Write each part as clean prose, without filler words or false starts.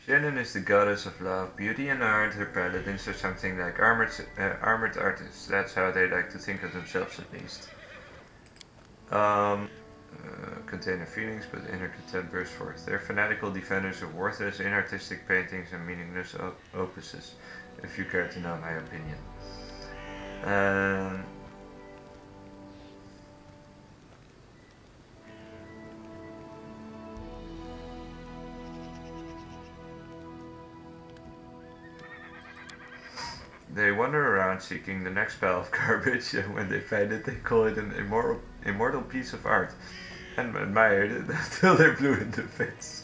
Shannon is the goddess of love, beauty and art. Her paladins are something like armored artists. That's how they like to think of themselves at least. Contain their feelings, but inner content bursts forth. They're fanatical defenders of worthless, inartistic paintings and meaningless opuses, if you care to know my opinion. They wander around seeking the next pile of garbage, and when they find it, they call it an immortal piece of art, and admired it until they're blue in the face.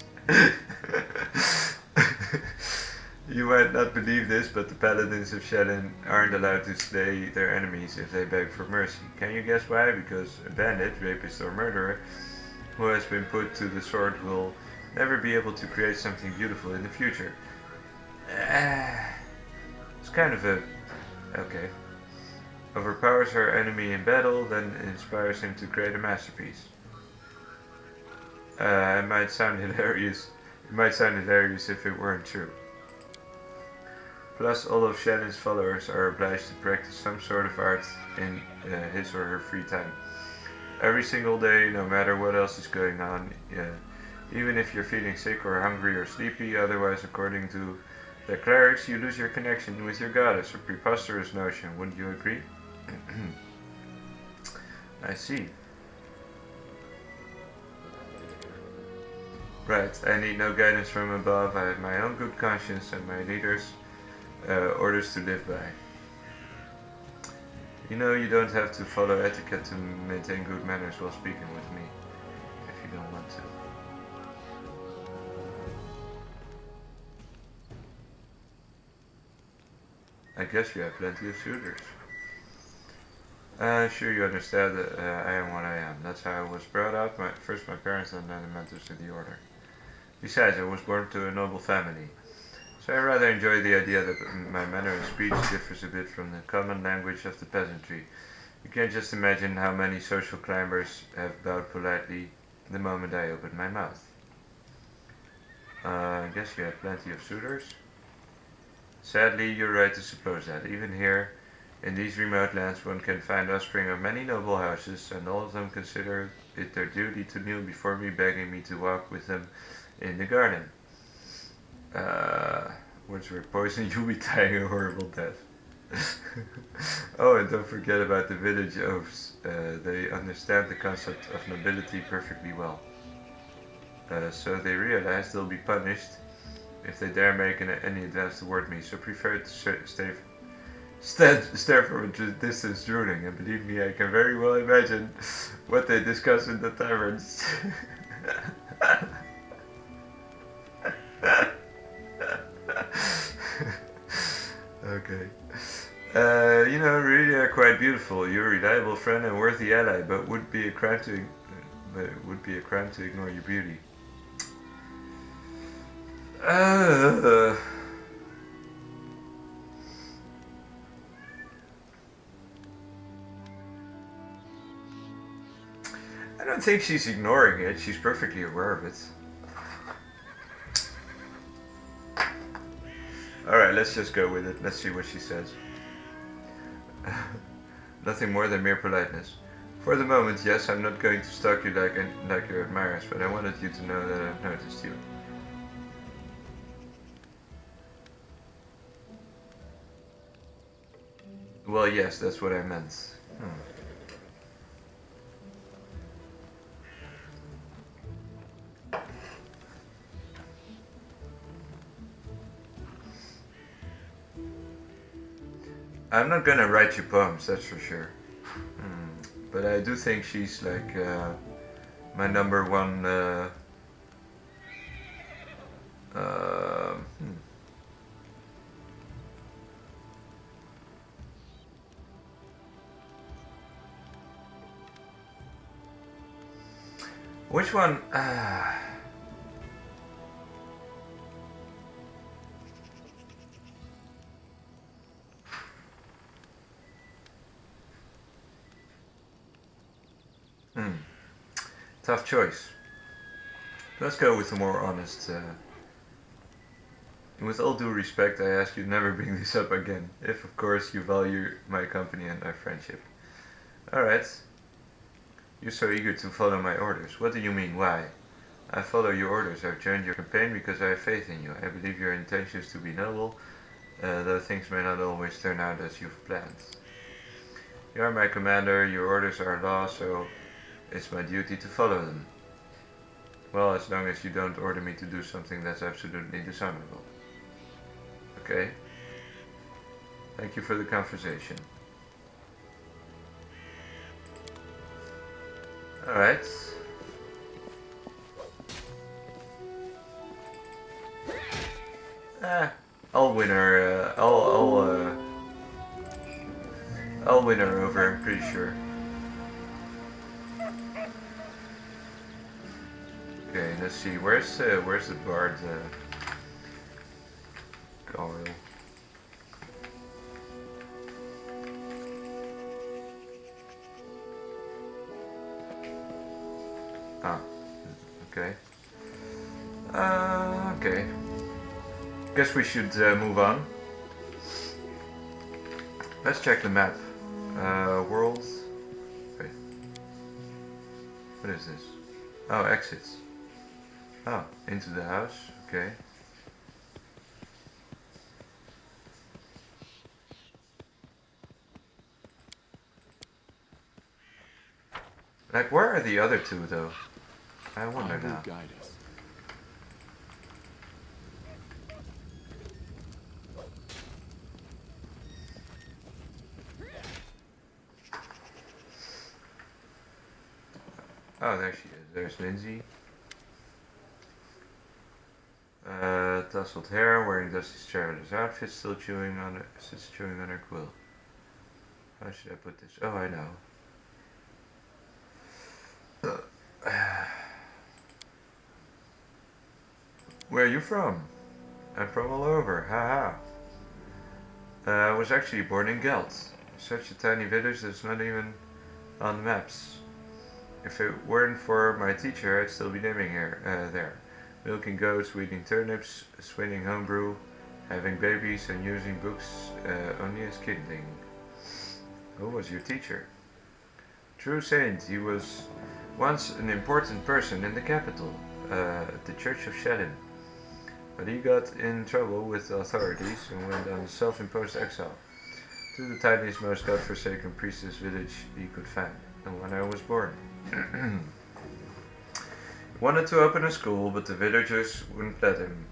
You might not believe this, but the paladins of Shannon aren't allowed to slay their enemies if they beg for mercy. Can you guess why? Because a bandit, rapist, or murderer who has been put to the sword will never be able to create something beautiful in the future. It's kind of a... okay. Overpowers her enemy in battle, then inspires him to create a masterpiece. It might sound hilarious. It might sound hilarious if it weren't true. Plus, all of Shannon's followers are obliged to practice some sort of art in his or her free time. Every single day, no matter what else is going on, even if you're feeling sick or hungry or sleepy, otherwise, according to the clerics, you lose your connection with your goddess. A preposterous notion, wouldn't you agree? I see. Right, I need no guidance from above. I have my own good conscience and my leaders' orders to live by. You know, you don't have to follow etiquette to maintain good manners while speaking with me, if you don't want to. I guess you have plenty of suitors. Sure, you understand that I am what I am. That's how I was brought up. First my parents and then the mentors of the order. Besides, I was born to a noble family. So I rather enjoy the idea that my manner of speech differs a bit from the common language of the peasantry. You can just imagine how many social climbers have bowed politely the moment I opened my mouth. I guess you have plenty of suitors. Sadly, you're right to suppose that. Even here, in these remote lands, one can find offspring of many noble houses, and all of them consider it their duty to kneel before me, begging me to walk with them in the garden. Words were poisoned, you'll be dying a horrible death. Oh, and don't forget about the village oaths. They understand the concept of nobility perfectly well. So they realize they'll be punished if they dare make any advance toward me, so prefer to stare from a distance drooling, and believe me, I can very well imagine what they discuss in the taverns. Okay. You know, really are quite beautiful. You're a reliable friend and worthy ally, but would be a crime to ignore your beauty. I don't think she's ignoring it. She's perfectly aware of it. Alright, let's just go with it. Let's see what she says. Nothing more than mere politeness. For the moment, yes, I'm not going to stalk you like your admirers, but I wanted you to know that I've noticed you. Well, yes, that's what I meant. I'm not gonna write you poems, that's for sure. But I do think she's like my number one. Which one? Tough choice. Let's go with the more honest. With all due respect, I ask you never bring this up again, if of course you value my company and our friendship. Alright. You're so eager to follow my orders. What do you mean, why? I follow your orders. I've joined your campaign because I have faith in you. I believe your intentions to be noble, though things may not always turn out as you've planned. You are my commander, your orders are law, so it's my duty to follow them. Well, as long as you don't order me to do something that's absolutely dishonorable. Okay. Thank you for the conversation. Alright. I'll win her, I'll win her over, I'm pretty sure. Okay, let's see, where's the bard, Carl? Ah, okay. Okay. Guess we should move on. Let's check the map. World. Wait. What is this? Oh, exits. Oh, into the house. Okay. Like, where are the other two, though? I wonder now. Guide us. Oh, there she is. There's Lindsay. Tousled hair, wearing Dusty's traveler's outfit, still chewing on her quill. How should I put this? Oh, I know. Where are you from? I'm from all over, haha. I was actually born in Gelt. Such a tiny village that's not even on the maps. If it weren't for my teacher, I'd still be living here, there. Milking goats, weeding turnips, swinning homebrew, having babies and using books only as kindling. Who was your teacher? True saint, he was once an important person in the capital, the Church of Shedden. But he got in trouble with the authorities and went on self-imposed exile to the tiniest, most godforsaken priestess village he could find, and when I was born. Wanted to open a school, but the villagers wouldn't let him.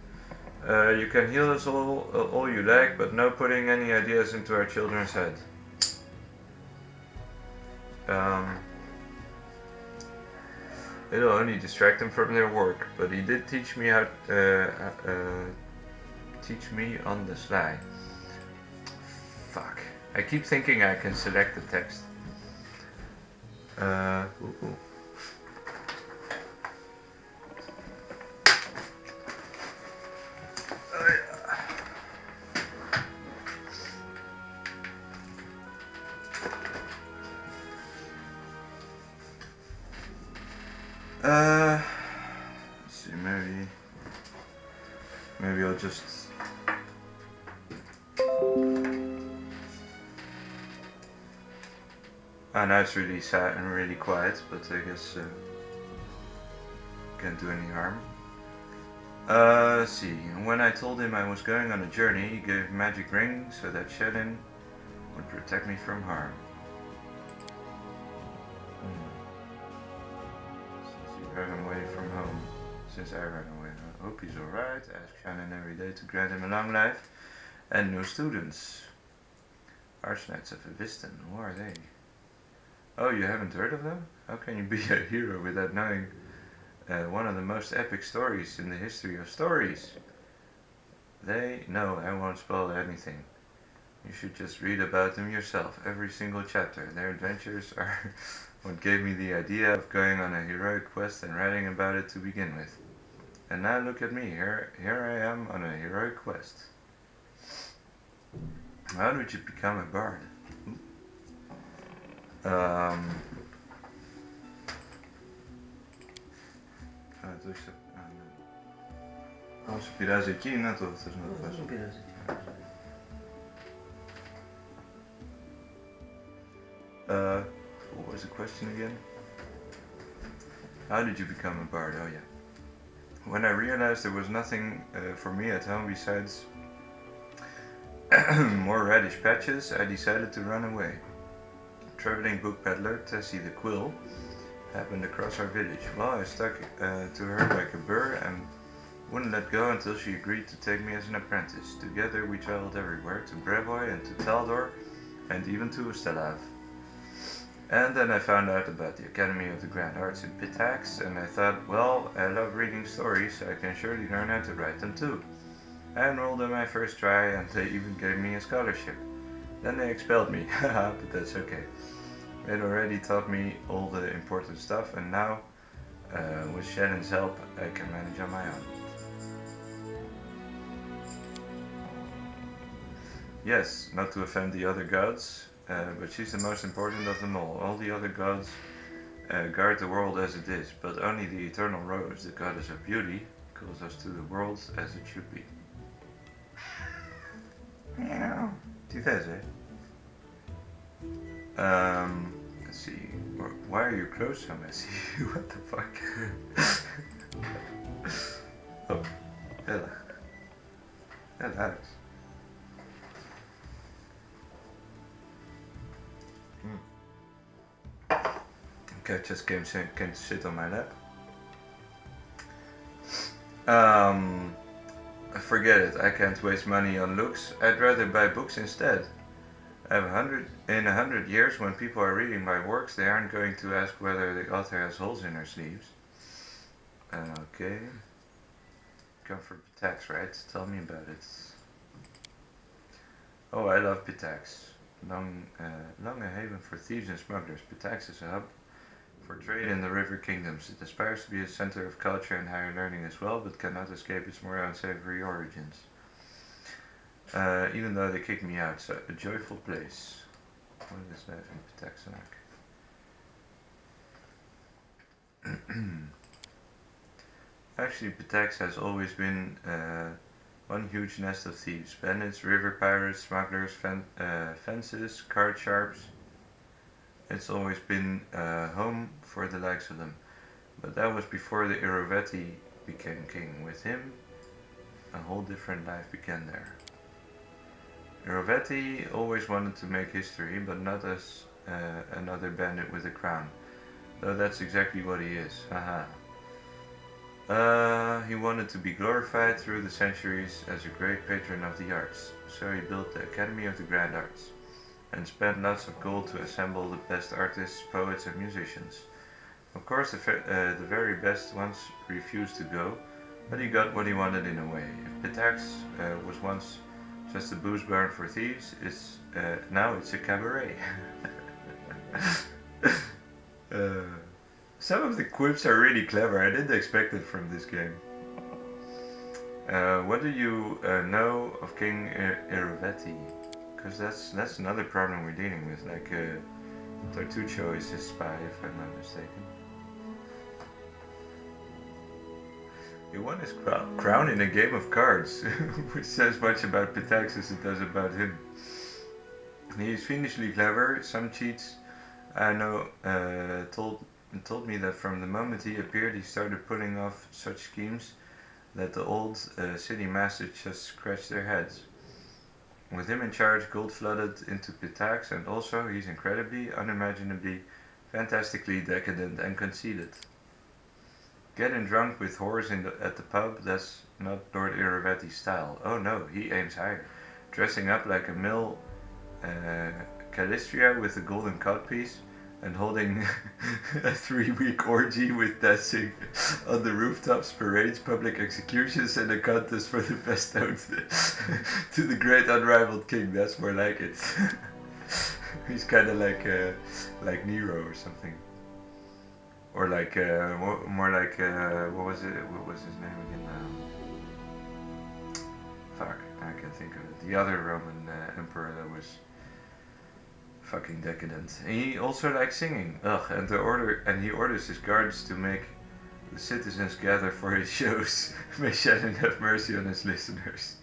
You can heal us all you like, but no putting any ideas into our children's head. It'll only distract them from their work, but he did teach me how teach me on the sly. Fuck. I keep thinking I can select the text. Ooh. Let's see, maybe I'll just. Oh, now it's really sad and really quiet, but I guess can't do any harm. Let's see. When I told him I was going on a journey, he gave a magic ring so that Shedden would protect me from harm. Since I ran away, I hope he's alright. Ask Shannon every day to grant him a long life and new students. Archknights of Aviston, who are they? Oh, you haven't heard of them? How can you be a hero without knowing one of the most epic stories in the history of stories? No, I won't spoil anything. You should just read about them yourself, every single chapter. Their adventures are what gave me the idea of going on a heroic quest and writing about it to begin with. And now look at me, here I am on a heroic quest. How did you become a bard? Oh, it's Pirazetti, not of there's no Oh, question. Pirazetti. What was the question again? How did you become a bard? Oh yeah. When I realized there was nothing for me at home besides more radish patches, I decided to run away. Traveling book peddler Tessie the Quill happened across our village. Well, I stuck to her like a burr and wouldn't let go until she agreed to take me as an apprentice. Together we traveled everywhere, to Brevoy and to Taldor, and even to Ustalav. And then I found out about the Academy of the Grand Arts in Pt.3, and I thought, well, I love reading stories, so I can surely learn how to write them too. I enrolled on my first try, and they even gave me a scholarship. Then they expelled me, haha, but that's okay. They'd already taught me all the important stuff, and now, with Shannon's help, I can manage on my own. Yes, not to offend the other gods, but she's the most important of them all. All the other gods guard the world as it is, but only the eternal Rose, the goddess of beauty, calls us to the world as it should be. Meow. Do that, eh? Let's see. Why are your clothes so messy? What the fuck? Oh, hello. Hello. Okay, just came to sit on my lap. Forget it, I can't waste money on looks. I'd rather buy books instead. In 100 years, when people are reading my works, they aren't going to ask whether the author has holes in her sleeves. Okay. Come for Pt.3, right? Tell me about it. Oh, I love Pt.3. Long a haven for thieves and smugglers, Pt.3 is a hub for trade in the river kingdoms. It aspires to be a center of culture and higher learning as well, but cannot escape its more unsavory origins. Even though they kicked me out, so a joyful place. What is that in Pt.3? Actually, Pt.3 has always been one huge nest of thieves. Bandits, river pirates, smugglers, fences, card sharps. It's always been home for the likes of them. But that was before the Irovetti became king. With him, a whole different life began there. Irovetti always wanted to make history, but not as another bandit with a crown. Though that's exactly what he is, haha. He wanted to be glorified through the centuries as a great patron of the arts, so he built the Academy of the Grand Arts, and spent lots of gold to assemble the best artists, poets and musicians. Of course the very best ones refused to go, but he got what he wanted in a way. If Pt.3 was once just a booze barn for thieves, now it's a cabaret. Some of the quips are really clever, I didn't expect it from this game. What do you know of King Irovetti? Because that's another problem we're dealing with, like Tartuccio is his spy, if I'm not mistaken. He won his crown in a game of cards, which says much about Pt.3 as it does about him. He is fiendishly clever. Some cheats I know told me that from the moment he appeared he started pulling off such schemes that the old city masters just scratched their heads. With him in charge, gold flooded into Pt.3, and also he's incredibly, unimaginably, fantastically decadent and conceited. Getting drunk with whores at the pub, that's not Lord Irovetti's style. Oh no, he aims higher. Dressing up like a male Calistria with a golden codpiece, and holding a 3-week orgy with dancing on the rooftops, parades, public executions, and a contest for the best note to the great unrivaled king. That's more like it. He's kind of like Nero or something, or like more like what was his name again? Fuck, I can't think of it. The other Roman emperor that was fucking decadent. He also likes singing. Ugh, and he orders his guards to make The citizens gather for his shows. May Shannon have mercy on his listeners.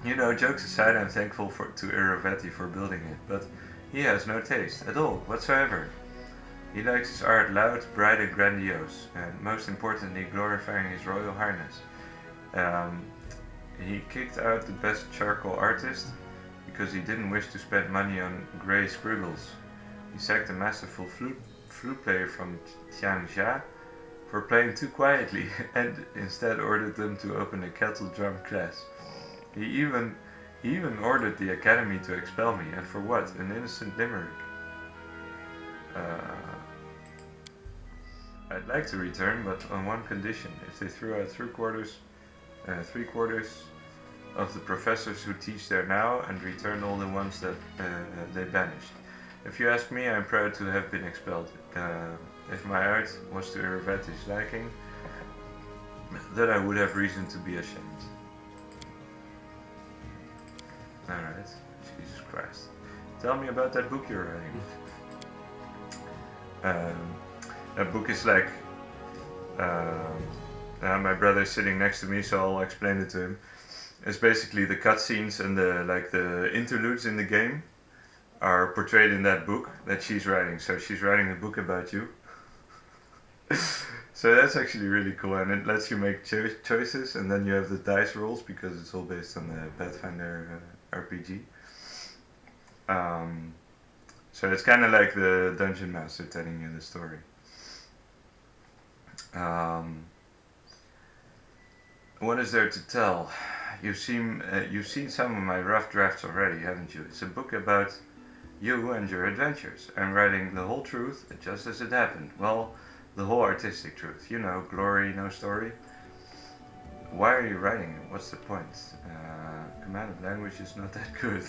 You know, jokes aside, I'm thankful to Iravetti for building it, but he has no taste at all, whatsoever. He likes his art loud, bright and grandiose, and most importantly glorifying his Royal Highness. He kicked out the best charcoal artist because he didn't wish to spend money on grey scribbles. He sacked a masterful flute player from Tianjia for playing too quietly and instead ordered them to open a kettle drum class. He even ordered the academy to expel me, and for what? An innocent limerick. I'd like to return, but on one condition: if they threw out three-quarters of the professors who teach there now and returned all the ones that they banished. If you ask me, I'm proud to have been expelled. If my art was to Iravetti's liking, then I would have reason to be ashamed. Alright, Jesus Christ. Tell me about that book you're writing. That book is like... my brother's sitting next to me, so I'll explain it to him. It's basically the cutscenes and the interludes in the game are portrayed in that book that she's writing. So she's writing a book about you. So that's actually really cool, and it lets you make choices, and then you have the dice rolls because it's all based on the Pathfinder RPG. So it's kind of like the dungeon master telling you the story. What is there to tell? You've seen some of my rough drafts already, haven't you? It's a book about you and your adventures. I'm writing the whole truth, just as it happened. Well, the whole artistic truth. You know, glory, no story. Why are you writing it? What's the point? Command of language is not that good.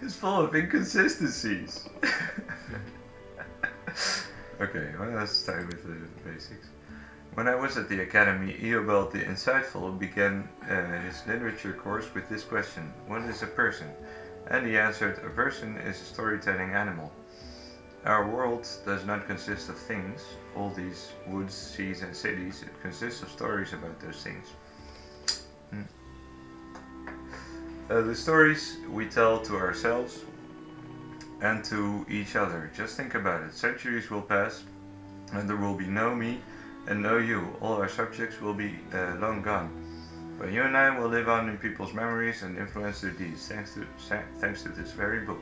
It's full of inconsistencies. Okay, well, let's start with the basics. When I was at the academy, Eobald the Insightful began his literature course with this question: what is a person? And he answered, a person is a storytelling animal. Our world does not consist of things, all these woods, seas and cities. It consists of stories about those things. The stories we tell to ourselves and to each other. Just think about it. Centuries will pass and there will be no me and no you. All our subjects will be long gone. But you and I will live on in people's memories and influence their deeds, thanks to this very book.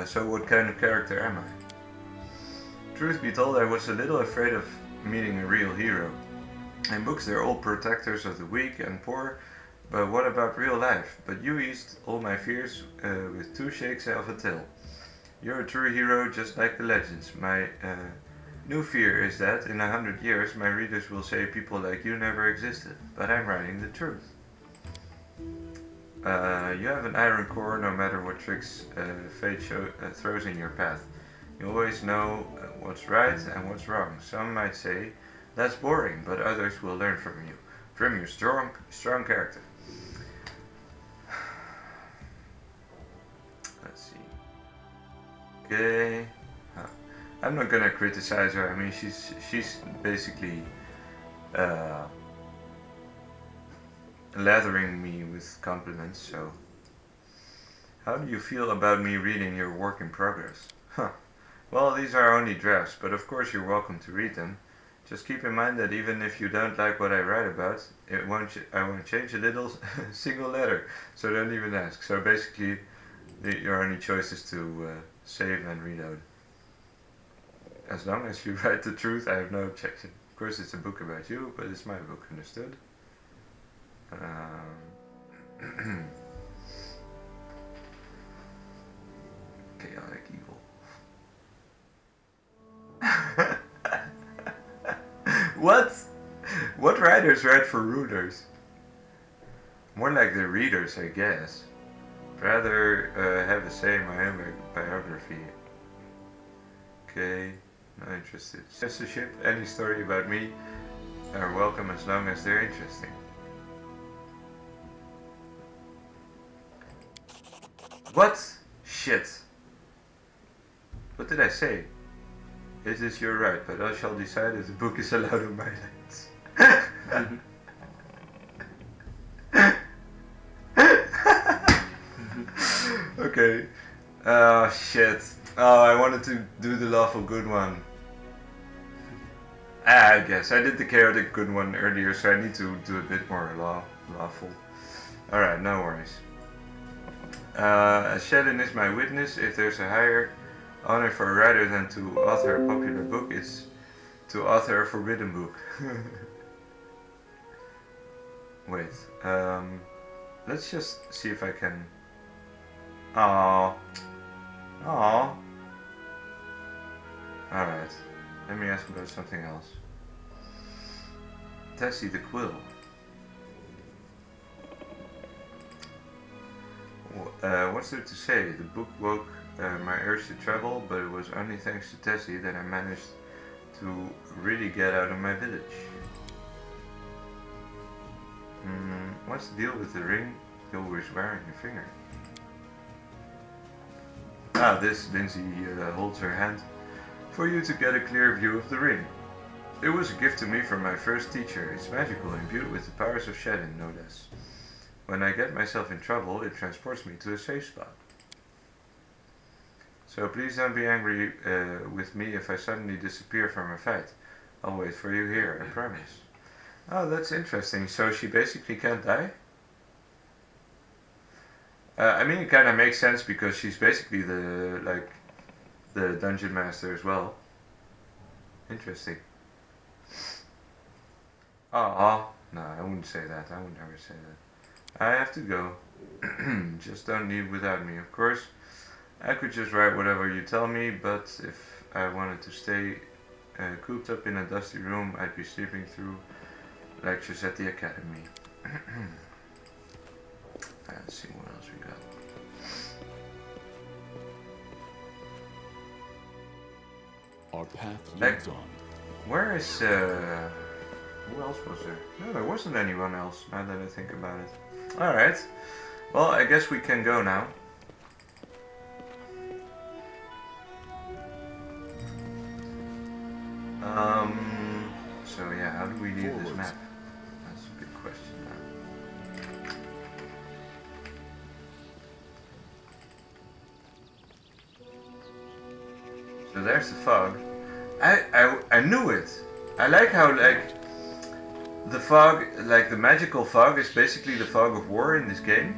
So what kind of character am I? Truth be told, I was a little afraid of meeting a real hero. In books they're all protectors of the weak and poor, but what about real life? But you eased all my fears with 2 shakes of a tail. You're a true hero, just like the legends. My new fear is that in 100 years my readers will say people like you never existed, but I'm writing the truth. You have an iron core no matter what tricks fate throws in your path. You always know what's right and what's wrong. Some might say, that's boring, but others will learn from your strong character. Let's see. Okay. I'm not gonna criticize her. I mean, she's basically lathering me with compliments. So, how do you feel about me reading your work in progress? Well, these are only drafts, but of course you're welcome to read them. Just keep in mind that even if you don't like what I write about, I won't change a little single letter. So don't even ask. So basically, your only choice is to save and reload. As long as you write the truth, I have no objection. Of course, it's a book about you, but it's my book, understood? Chaotic evil. What? What writers write for rulers? More like the readers, I guess. Rather have a say in my own biography. Okay, not interested. Censorship, any story about me are welcome as long as they're interesting. What? Shit. What did I say? It is your right, but I shall decide if the book is allowed on my lands. Okay. Oh shit. Oh, I wanted to do the lawful good one. I guess I did the chaotic good one earlier, so I need to do a bit more lawful. Alright, no worries. Shadon is my witness. If there's a higher honor for a writer than to author a popular book, it's to author a forbidden book. Wait, let's just see if I can... Aww. Aww. Alright, let me ask about something else. Tessie the Quill. What's there to say? The book woke my urge to travel, but it was only thanks to Tessie that I managed to really get out of my village. What's the deal with the ring you always wear on your finger? Ah, this, Lindsay holds her hand for you to get a clear view of the ring. It was a gift to me from my first teacher. It's magical, imbued with the powers of Shadon, no less. When I get myself in trouble, it transports me to a safe spot. So please don't be angry with me if I suddenly disappear from a fight. I'll wait for you here, I promise. Oh, that's interesting. So she basically can't die? I mean, it kind of makes sense because she's basically the dungeon master as well. Interesting. Oh, no, I wouldn't say that. I would never say that. I have to go. Just don't leave without me, of course. I could just write whatever you tell me, but if I wanted to stay cooped up in a dusty room, I'd be sleeping through lectures at the academy. Let's see what else we got. Our path leads on. Where is who else was there? No, there wasn't anyone else, now that I think about it. Alright. Well, I guess we can go now. So yeah, how do we leave this map? That's a big question now. So there's the fog. I knew it. I like how the fog, the magical fog is basically the fog of war in this game.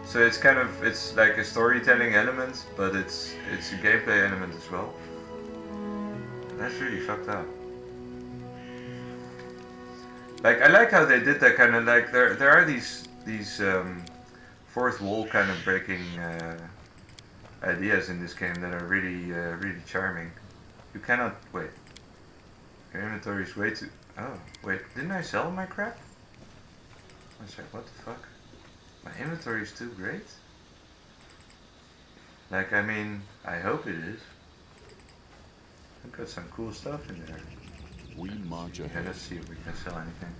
So it's like a storytelling element, but it's a gameplay element as well. That's really fucked up. I like how they did that kind of there are these fourth wall kind of breaking ideas in this game that are really really charming. You cannot wait. Your inventory is way too. Oh wait, didn't I sell my crap? One sec, what the fuck? My inventory is too great. I mean, I hope it is. I've got some cool stuff in there. We march ahead. Yeah, let's see if we can sell anything.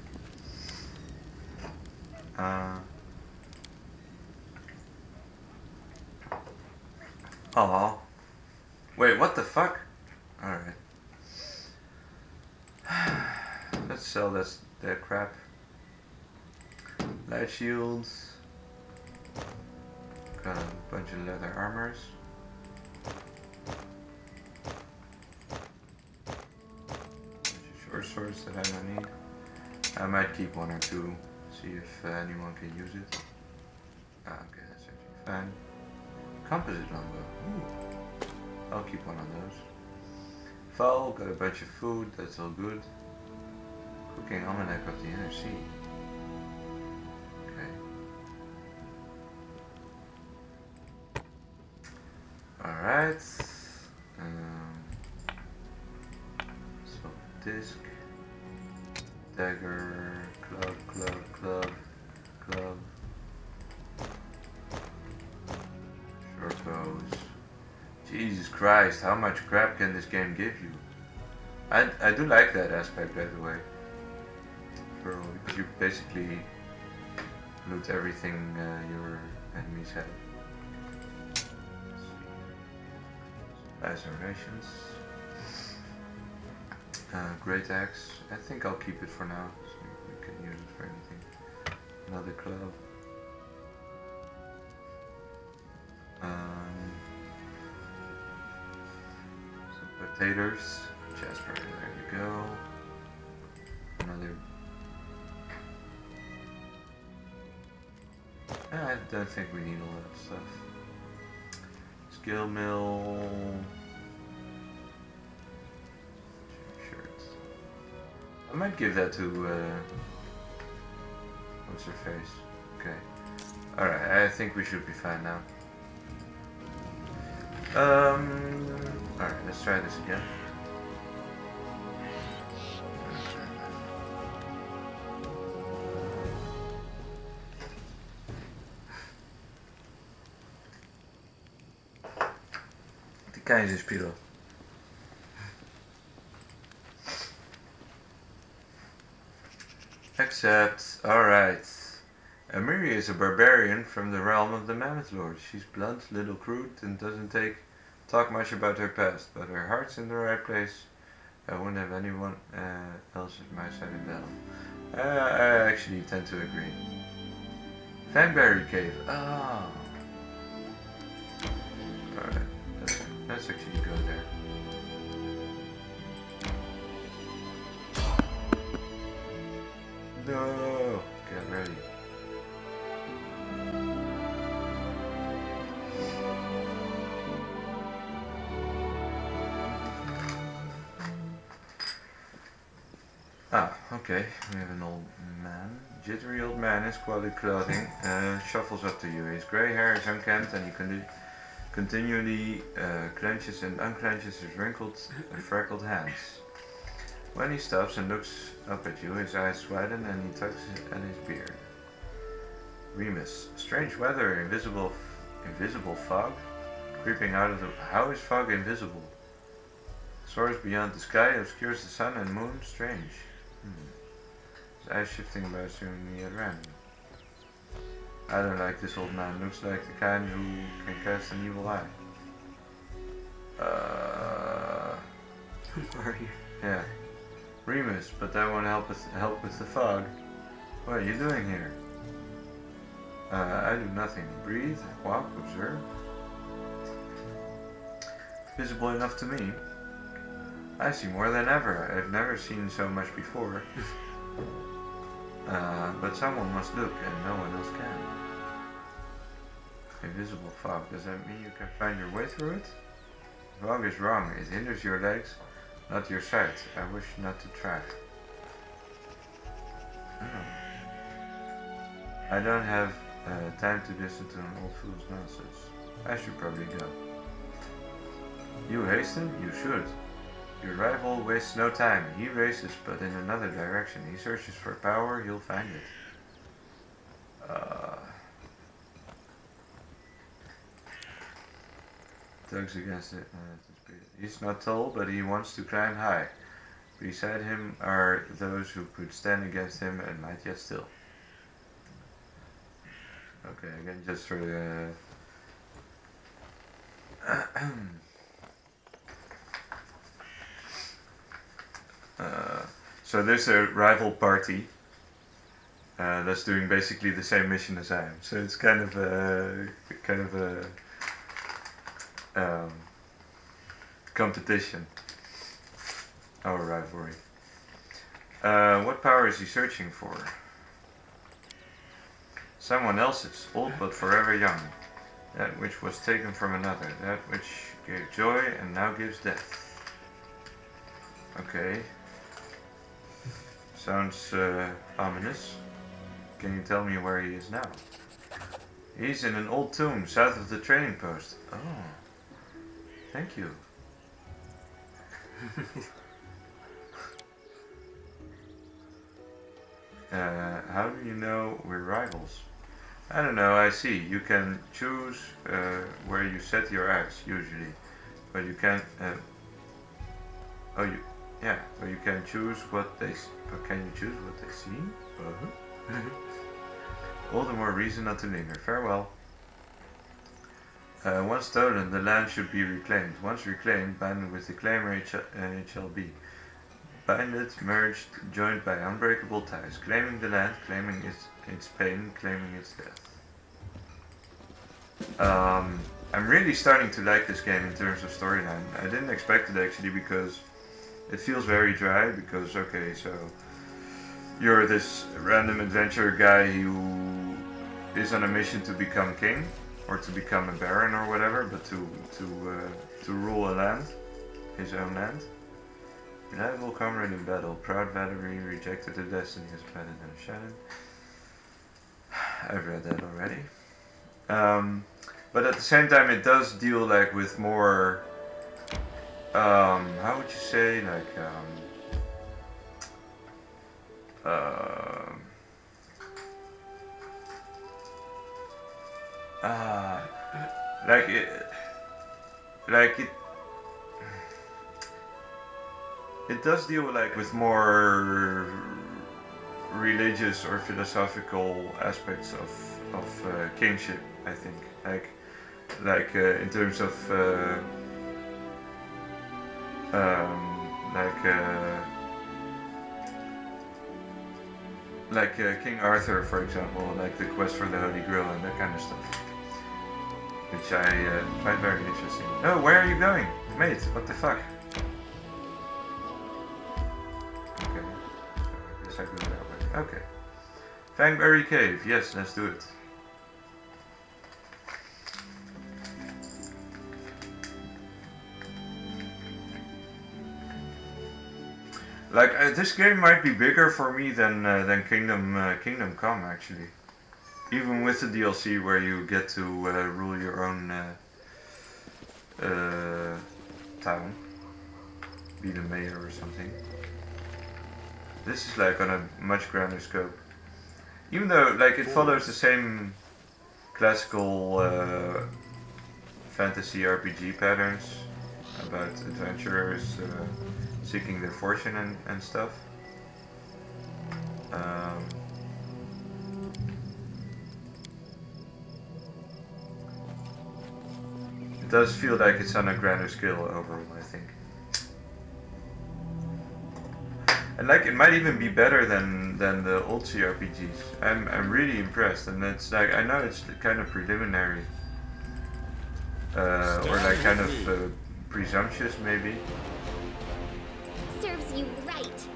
Oh. Wait, what the fuck? Alright. Let's sell that crap. Light shields. Got a bunch of leather armors. Short swords that I don't need. I might keep one or two, see if anyone can use it. Ah, okay, that's actually fine. Composite longbow. Ooh. I'll keep one of those. Fowl, got a bunch of food, that's all good. Cooking almanac of the inner sea. Okay. Alright. Disc, dagger, club, short bows. Jesus Christ, how much crap can this game give you? I do like that aspect, by the way. Because you basically loot everything your enemies have. Lacerations. Great axe. I think I'll keep it for now. So we can use it for anything. Another club. Some potatoes. Jasper, there you go. Another. I don't think we need a lot of stuff. Skill mill. Shirts. I might give that to what's her face? Okay. Alright, I think we should be fine now. Alright, let's try this again. Die keizerspiegel. Accept. Alright. Amiri is a barbarian from the realm of the Mammoth Lord. She's blunt, little crude, and doesn't talk much about her past, but her heart's in the right place. I wouldn't have anyone else at my side in battle. I actually tend to agree. Fangberry Cave. Oh. Alright, let's actually go there. No! Get ready. Ah, okay. We have an old man. Jittery old man in squalid clothing shuffles up to you. His grey hair is unkempt and he continually clenches and unclenches his wrinkled and freckled hands. When he stops and looks up at you, his eyes widen and he tugs at his beard. Remus. Strange weather, invisible fog creeping out of the... How is fog invisible? Soars beyond the sky, obscures the sun and moon. Strange. His eyes shifting about seemingly at random. I don't like this old man. Looks like the kind who can cast an evil eye. Who are you? Yeah. Remus, but that won't help with the fog. What are you doing here? I do nothing. Breathe, walk, observe. Visible enough to me. I see more than ever. I've never seen so much before. But someone must look, and no one else can. Invisible fog. Does that mean you can find your way through it? Fog is wrong. It hinders your legs, not your sight. I wish not to try. I don't have time to listen to an old fool's nonsense. I should probably go. You hasten? You should. Your rival wastes no time. He races, but in another direction. He searches for power, you'll find it. Tugs against it. He's not tall, but he wants to climb high. Beside him are those who could stand against him and might yet still. Okay, again, just for the... so there's a rival party that's doing basically the same mission as I am. So it's kind of a competition, our rivalry. What power is he searching for? Someone else's, old but forever young. That which was taken from another, that which gave joy and now gives death. Okay. Sounds ominous. Can you tell me where he is now? He's in an old tomb south of the training post. Oh. Thank you. How do you know we're rivals? I don't know, I see. You can choose where you set your axe, usually. But you can't... but you can choose what they... But can you choose what they see? All the more reason not to linger. Farewell. Once stolen, the land should be reclaimed. Once reclaimed, binded with the claimer, it shall be. Binded, merged, joined by unbreakable ties. Claiming the land, claiming its pain, claiming its death. I'm really starting to like this game in terms of storyline. I didn't expect it actually because it feels very dry because, okay, so you're this random adventurer guy who is on a mission to become king or to become a baron or whatever, but to rule a land, his own land. Reliable comrade in battle, proud Valerie rejected the destiny as planted in Shannon. I've read that already. But at the same time, it does deal like with more. How would you say like it does deal like with more religious or philosophical aspects of kingship, I think, in terms of King Arthur, for example, like the quest for the Holy Grail and that kind of stuff, which I find very interesting. Oh, where are you going, mate? What the fuck? Okay, I guess I go that way. Okay, Fangberry Cave. Yes, let's do it. Like this game might be bigger for me than Kingdom Come actually, even with the DLC where you get to rule your own town, be the mayor or something. This is like on a much grander scope, even though like it follows the same classical fantasy RPG patterns about adventurers. Seeking their fortune and stuff. It does feel like it's on a grander scale overall, I think. And like it might even be better than the old CRPGs. I'm really impressed, and it's like I know it's kind of preliminary, or like kind of presumptuous maybe. Serves you right.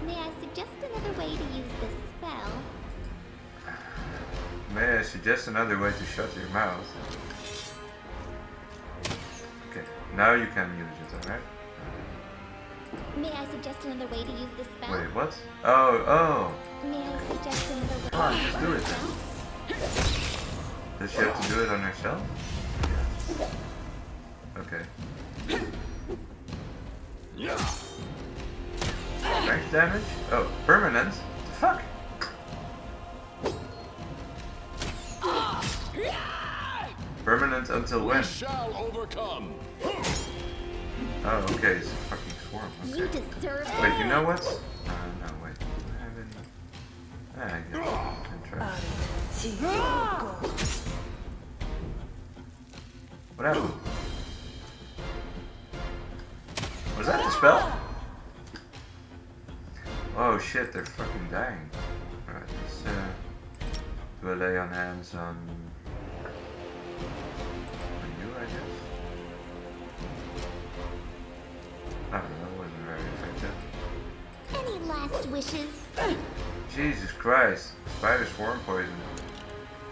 May I suggest another way to use this spell? May I suggest another way to shut your mouth? Okay, now you can use it, alright? May I suggest another way to use this spell? Wait, what? Oh. May I suggest another way? Come on, just do it then. Does she have to do it on herself? Yeah. Okay. Strength damage? Oh, permanent? What the fuck? Permanent until when? Shall overcome. Oh, okay, it's a fucking swarm. Okay. You deserve it. Wait, you know what? No, wait. I guess I can try. What happened? Was that the spell? Oh shit, they're fucking dying. Alright, let's do a lay on hands on you, I guess. I don't know, wasn't very effective. Any last wishes? Jesus Christ, spider swarm poison.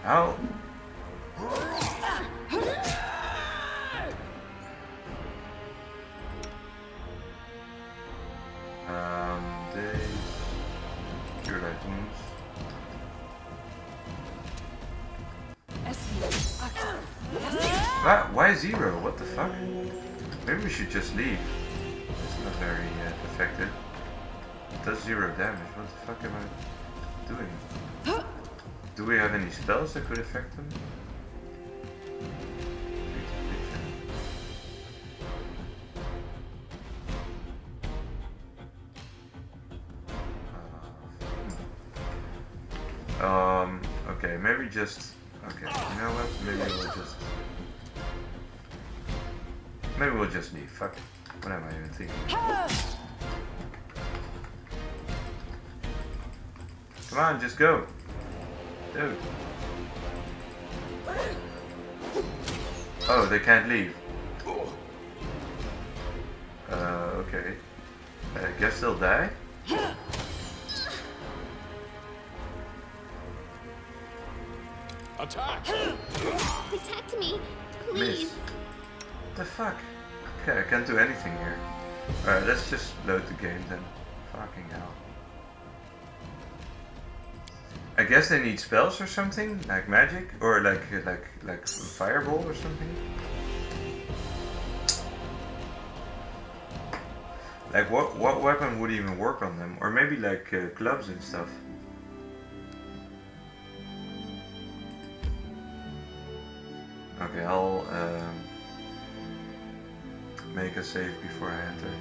How? They cure life wounds. Why 0? What the fuck? Maybe we should just leave. It's not very effective. It does 0 damage. What the fuck am I doing? Do we have any spells that could affect them? Okay, maybe just Okay, you know what? Maybe we'll just leave. Fuck. What am I even thinking? Come on, just go. Dude. Oh, they can't leave. Okay. I guess they'll die? Attack! Protect me, please. Miss. What the fuck? Okay, I can't do anything here. Alright, let's just load the game then. Fucking hell. I guess they need spells or something? Like magic? Or like fireball or something? Like what weapon would even work on them? Or maybe like clubs and stuff. Okay, I'll make a save before I enter.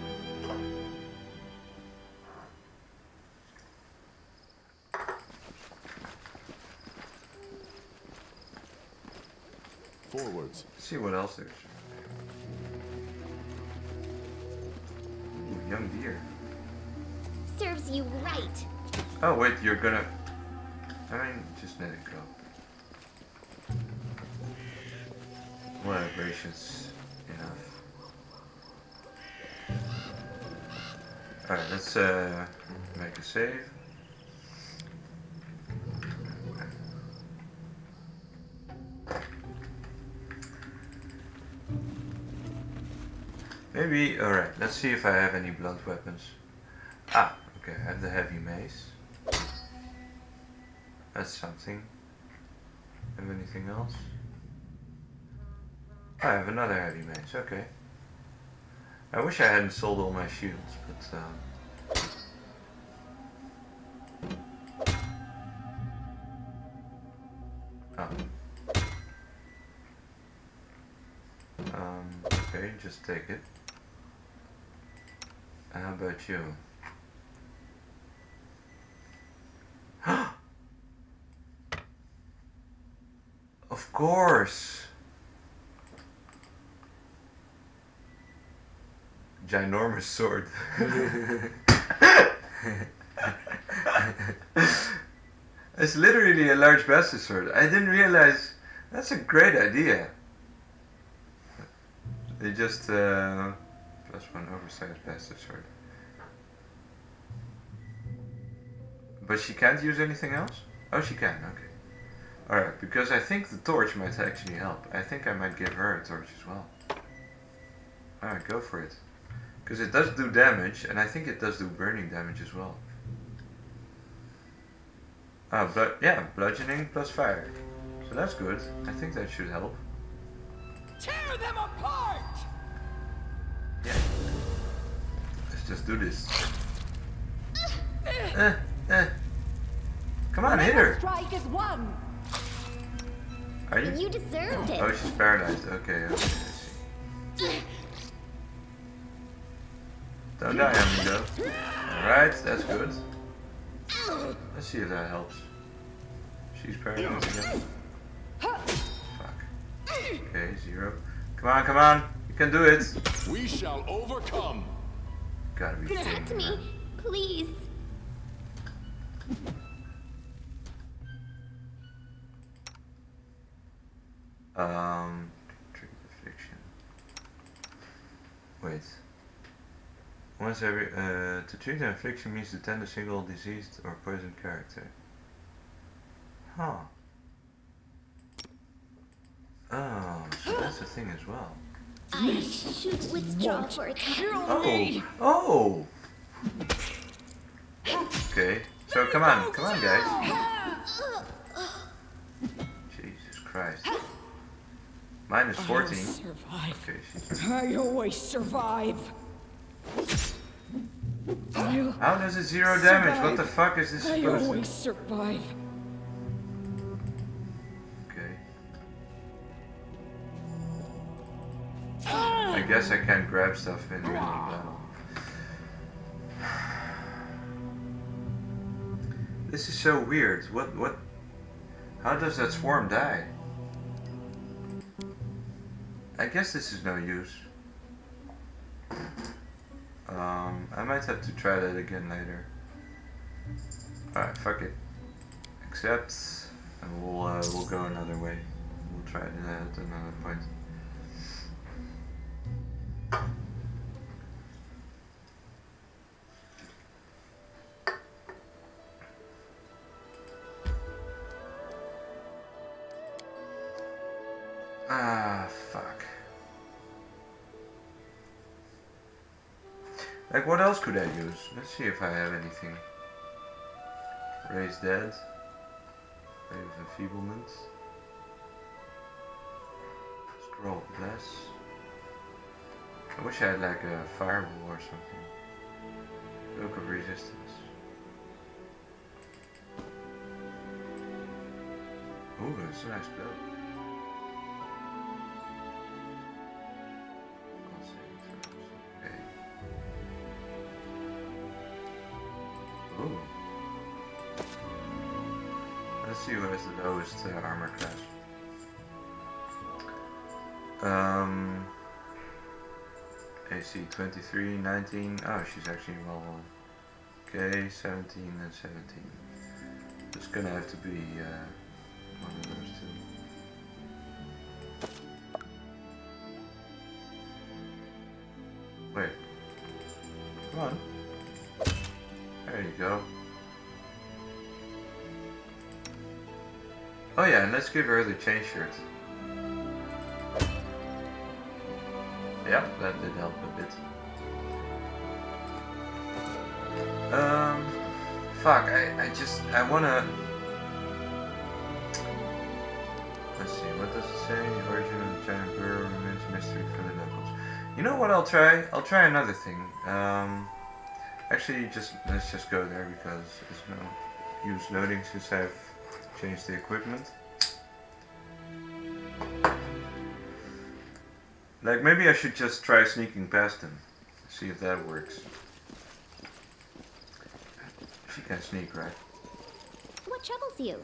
Forwards. Let's see what else there's. Ooh, young deer. Serves you right. Oh wait, you're gonna... I mean, just let it go. Vibrations enough. Alright, let's make a save. Maybe, alright, let's see if I have any blunt weapons. Ah, okay, I have the heavy mace. That's something. Have anything else? I have another heavy mace, okay. I wish I hadn't sold all my shields, but okay, just take it. How about you? Of course! Ginormous sword. It's literally a large bastard sword. I didn't realize. That's a great idea. They just +1 oversized bastard sword. But she can't use anything else? Oh, she can, okay. Alright, because I think the torch might actually help. I think I might give her a torch as well. Alright, go for it. Because it does do damage, and I think it does do burning damage as well. Ah, but yeah, bludgeoning plus fire. So that's good. I think that should help. Tear them apart! Yeah. Let's just do this. Come on, hit her! Strike is one. Are you? You deserved it. Oh, she's paralyzed. Okay, okay, I see. Don't die on me though. Alright, that's good. Let's see if that helps. She's paralyzed again. Fuck. Okay, 0. Come on, come on! You can do it! We shall overcome. Gotta be kidding Protect me, me, man. please. Treat affliction. Wait. Once every to treat an affliction means to tend a single diseased or poisoned character. Huh. Oh, so that's a thing as well. I should withdraw for a time. Oh! Okay, so come on guys. Jesus Christ. Minus 14. Survive. Okay, she's... I always survive. How does it 0 damage? What the fuck is this I supposed always to... survive. Okay. I guess I can't grab stuff in melee battle. This is so weird. What? How does that swarm die? I guess this is no use. I might have to try that again later. Alright, fuck it. Accept, and we'll go another way. We'll try it at another point. Ah, fuck. Like, what else could I use? Let's see if I have anything. Raise dead. Ray of enfeeblement. Scroll bless. I wish I had like a firewall or something. Cloak of resistance. Ooh, that's a nice cloak. Okay. Ooh. Let's see who has the lowest armor class. AC 23, 19. Oh, she's actually well. Okay, 17 and 17. It's gonna have to be one of those two. Wait. Come on. There you go. Oh yeah, and let's give her the chain shirt. Yep, that did help a bit. Fuck, I wanna... Let's see, what does it say? The origin of the giant burrow remains a mystery for the locals. You know what I'll try? I'll try another thing. Actually, let's just go there because there's no use loading since I've changed the equipment. Like, maybe I should just try sneaking past him. See if that works. She can sneak, right? What troubles you?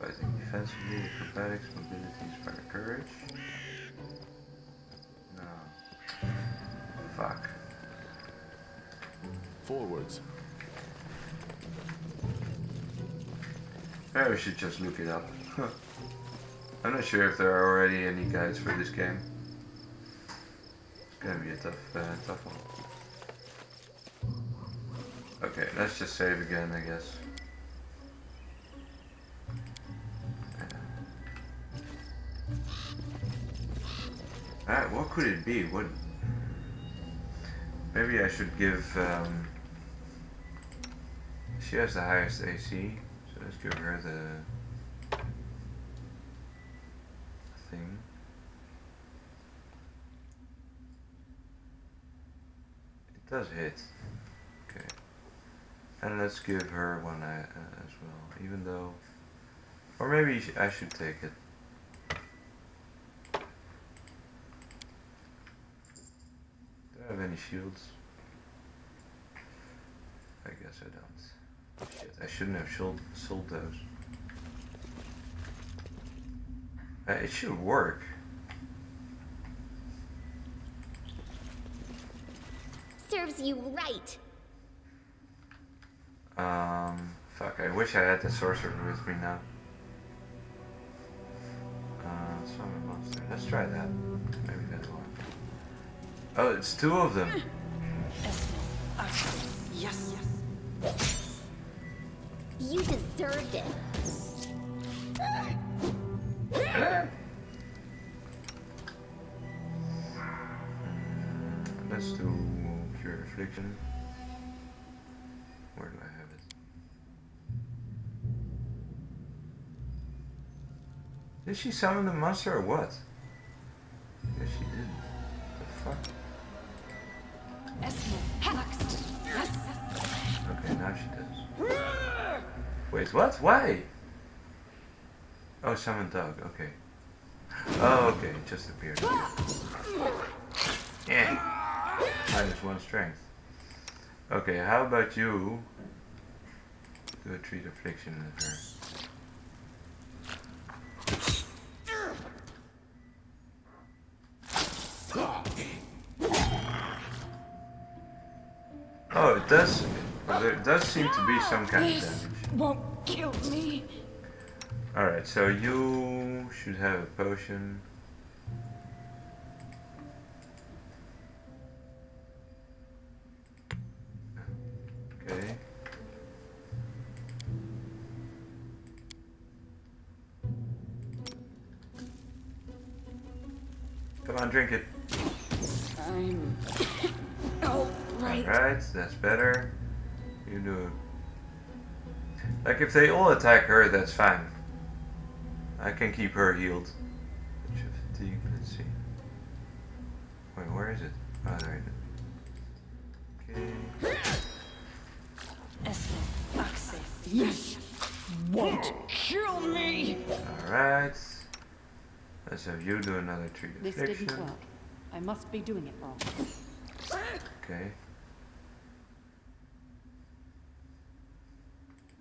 Fighting defensively, acrobatics, mobility, inspire courage. No. Fuck. Forwards. Maybe we should just look it up. I'm not sure if there are already any guides for this game. It's gonna be a tough one. Okay, let's just save again, I guess. Alright, what could it be? What? Maybe I should give. She has the highest AC, so let's give her the thing. It does hit. Okay. And let's give her one as well, even though. Or maybe I should take it. Do I have any shields? I guess I don't. Shit, I shouldn't have sold those. It should work. Serves you right. Fuck, I wish I had the sorcerer with me now. Summon monster. Let's try that. Maybe that one. Oh, it's two of them. Yes. You deserved it. Let's do Cure Affliction. Where do I have it? Did she summon the monster or what? Yes, she did. The fuck? Okay, now she does. Wait, what? Why? Oh, summon dog. Okay. Oh, okay. It just appeared. Yeah. -1 strength. Okay, how about you do a treat affliction with her? Oh, it does. There does seem to be some kind of This damage. won't kill me. Alright, so you should have a potion. Okay. Come on, drink it. I'm all right. Alright, that's better. You do. Like, if they all attack her, that's fine. I can keep her healed. Fatigue, let's see. Wait, where is it? Oh, there it is. Okay. This won't kill me. Alright. Let's have you do another treat This affliction. didn't work. I must be doing it wrong. Okay.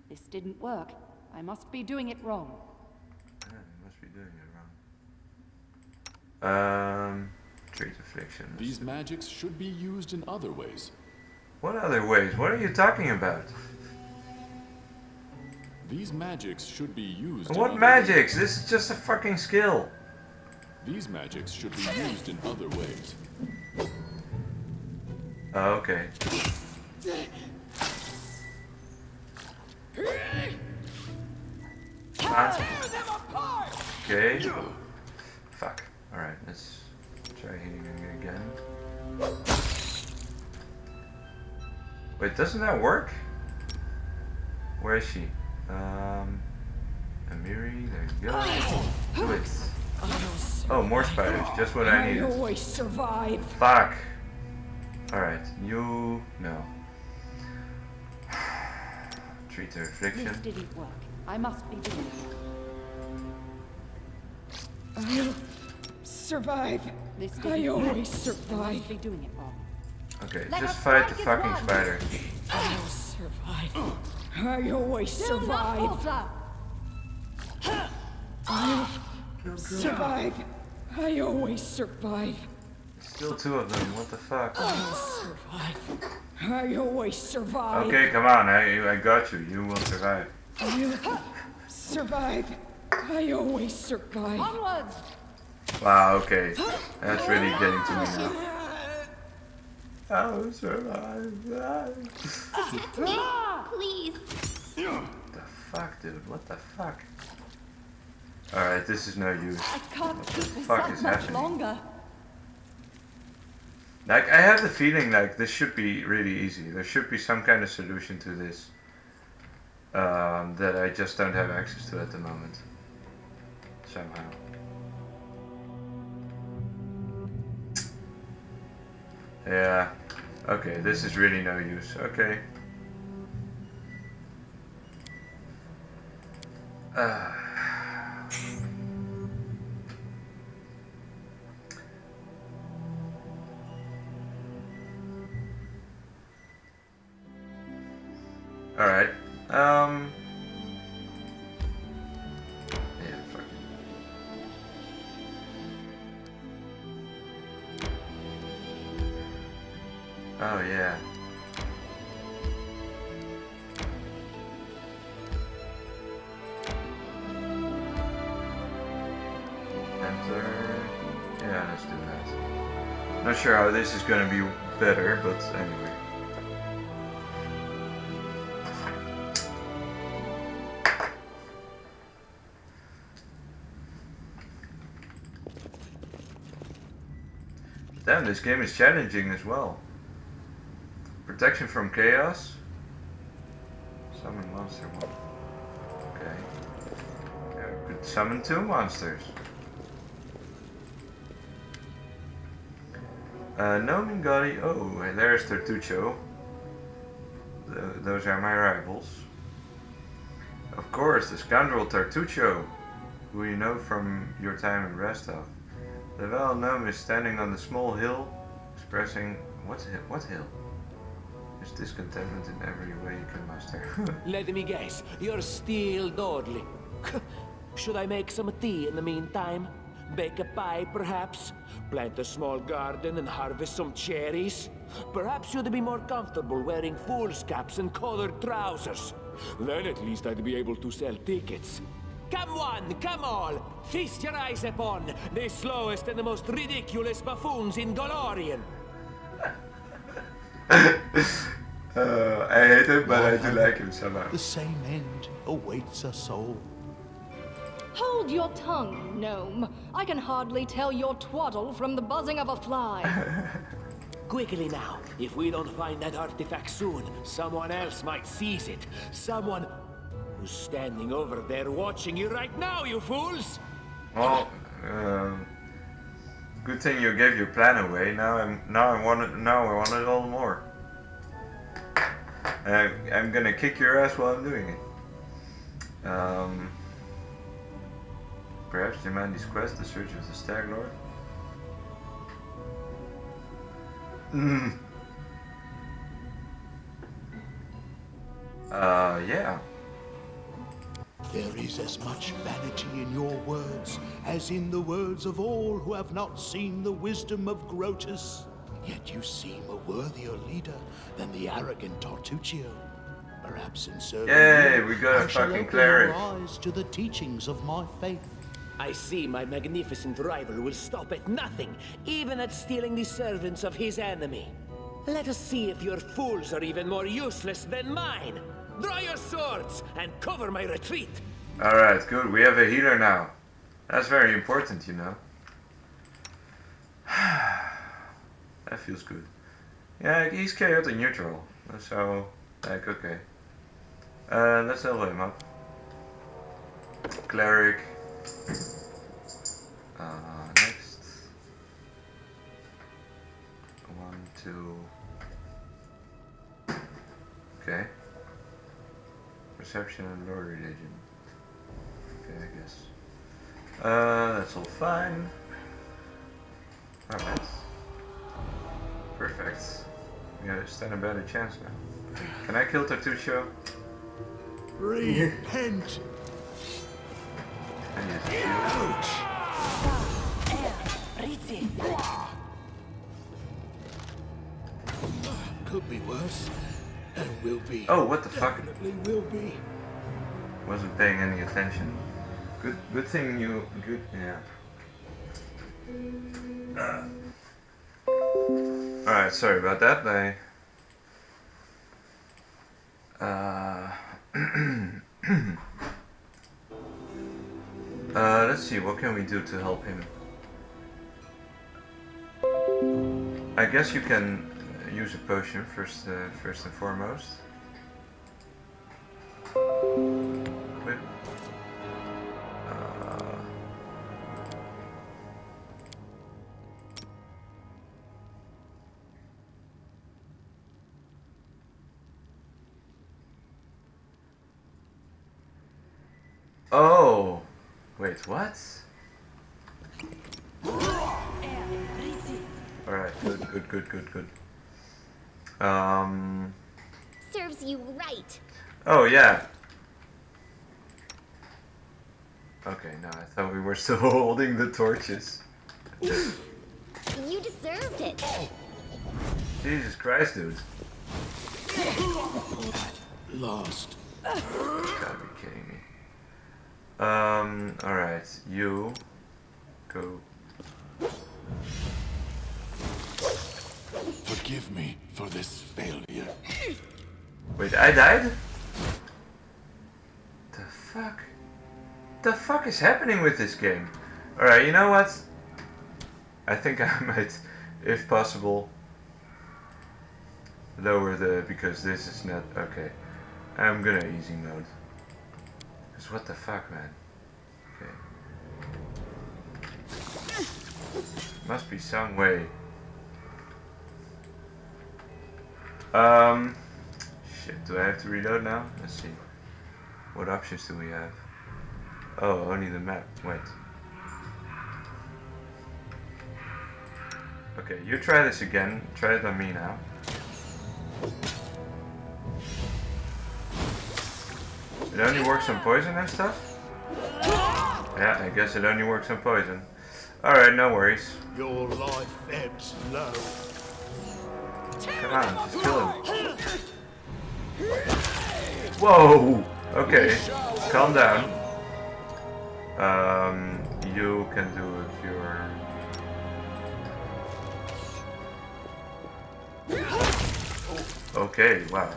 This didn't work. I must be doing it wrong. Ah, you must be doing it wrong. Treat affliction. These magics should be used in other ways. What other ways? What are you talking about? These magics should be used in What other magics? This is just a fucking skill. These magics should be used in other ways. Oh, okay. Ah, Tear them apart. okay. Fuck. Alright, let's try hitting it again. Wait, doesn't that work? Where is she? Amiri, there you go. Do it. Oh, more spiders, just what I I needed. always survive. Fuck. Alright, you... no. Treat the This affliction. didn't work. I must be doing it wrong. I'll survive. This didn't I work. always I survive. must be doing it wrong. Okay, Let just us fight fight the as fucking one. spider. I'll survive. I always survive. I'll survive. I always survive. Still two of them, what the fuck? I'll survive. I always survive. Okay, come on, I got you. You will survive. I'll survive. I always survive. Onwards! Wow, okay. That's really getting to me now. I'll survive. Please. What the fuck, dude? What the fuck? Alright, this is no use. I can't What the keep this fuck up is much happening? longer. Like, I have the feeling like this should be really easy. There should be some kind of solution to this. That I just don't have access to at the moment. Somehow. Yeah. Okay, this is really no use. Okay. Alright. Yeah, fuck it. Oh, yeah. Enter. Yeah, let's do that. Not sure how this is gonna be better, but anyway. Damn, this game is challenging as well. Protection from chaos. Summon monster one. Okay. Yeah, we could summon 2 monsters. No Mingari. Oh, and there's Tartuccio. Those are my rivals. Of course, the scoundrel Tartuccio, who you know from your time in Rostov. The well gnome is standing on the small hill, expressing... What hill? There's discontentment in every way you can muster. Let me guess, you're still dawdling. Should I make some tea in the meantime? Bake a pie, perhaps? Plant a small garden and harvest some cherries? Perhaps you'd be more comfortable wearing fool's caps and colored trousers. Then at least I'd be able to sell tickets. Come one, come all! Feast your eyes upon the slowest and the most ridiculous buffoons in Golorian! I hate him, but I do like him somehow. The same end awaits us all. Hold your tongue, gnome. I can hardly tell your twaddle from the buzzing of a fly. Quickly now, if we don't find that artifact soon, someone else might seize it. Someone who's standing over there watching you right now, you fools! Well, good thing you gave your plan away. Now I want it all more. I'm gonna kick your ass while I'm doing it. Perhaps demand his quest, the search of the Stag Lord. Yeah. There is as much vanity in your words as in the words of all who have not seen the wisdom of Grotus. Yet you seem a worthier leader than the arrogant Tartuccio. Perhaps in serving Yay, you, we got a I shall fucking open cleric. your eyes to the teachings of my faith. I see my magnificent rival will stop at nothing, even at stealing the servants of his enemy. Let us see if your fools are even more useless than mine. Draw your swords and cover my retreat. Alright, good. We have a healer now. That's very important, you know. That feels good. Yeah, he's chaotic neutral. So, like, okay. Let's level him up. Cleric. Next. 1, 2. Okay. Perception and lore religion. Okay, I guess. That's all fine. Alright. Perfect. We stand a better chance now. Can I kill Tartuccio? Repent! And use the shield. Could be worse. And will be. Oh, what the fuck? Definitely will be. Wasn't paying any attention. Good thing you. Good, yeah. Alright, sorry about that. Let's see, what can we do to help him? I guess you can use a potion first and foremost. Equip. Oh, wait, what? Alright, good. Serves you right. Oh yeah. Okay, no, I thought we were still holding the torches. You deserved it. Jesus Christ, dude. Lost. You gotta be kidding me. Alright, you go. Forgive me for this failure. Wait, I died? The fuck? The fuck is happening with this game? Alright, you know what? I think I might, if possible, lower the, because this is not, okay. I'm gonna easy mode. Cause what the fuck, man? Okay. Must be some way. Shit, do I have to reload now? Let's see. What options do we have? Oh, only the map. Wait. Okay, you try this again. Try it on me now. It only works on poison and stuff? Yeah, I guess it only works on poison. Alright, no worries. Your life ebbs low. Come on, just kill him. Whoa! Okay, calm down. You can do it, Okay, wow.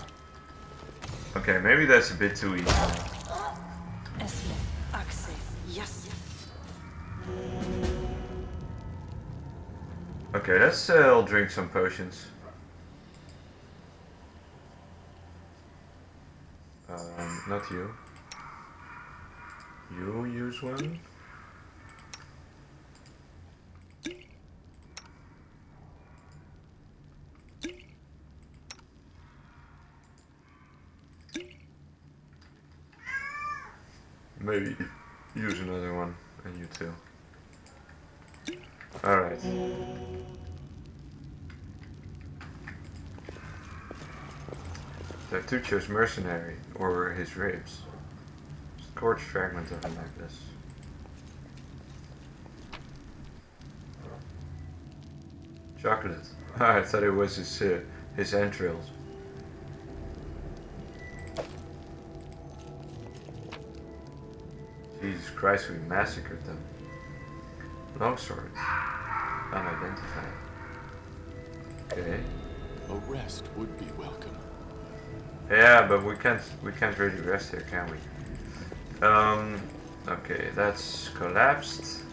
Okay, maybe that's a bit too easy. Okay, let's all drink some potions. Not you. You use one. Maybe use another one, and you too. Alright. Tucho's mercenary, or his ribs. Scorched fragment of a necklace. Chocolate. I thought it was his entrails. Jesus Christ, we massacred them. Longsword. Unidentified. Okay. A rest would be welcome. Yeah, but we can't really rest here, can we? Okay, that's collapsed.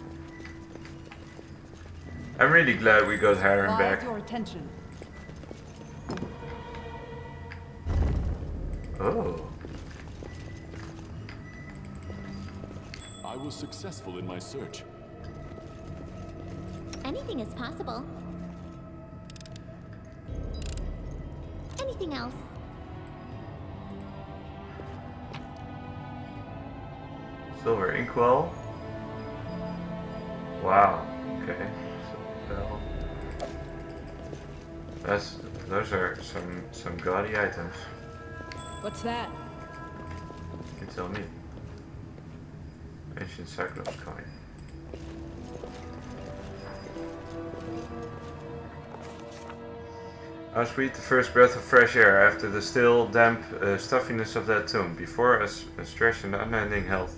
I'm really glad we got Harren back. Your attention. Oh. I was successful in my search. Anything is possible. Anything else? Silver inkwell. Wow. Okay. So, those are some gaudy items. What's that? You tell me. Ancient Cyclops coin. How sweet the first breath of fresh air after the still, damp stuffiness of that tomb. Before us, a stretch and unending health,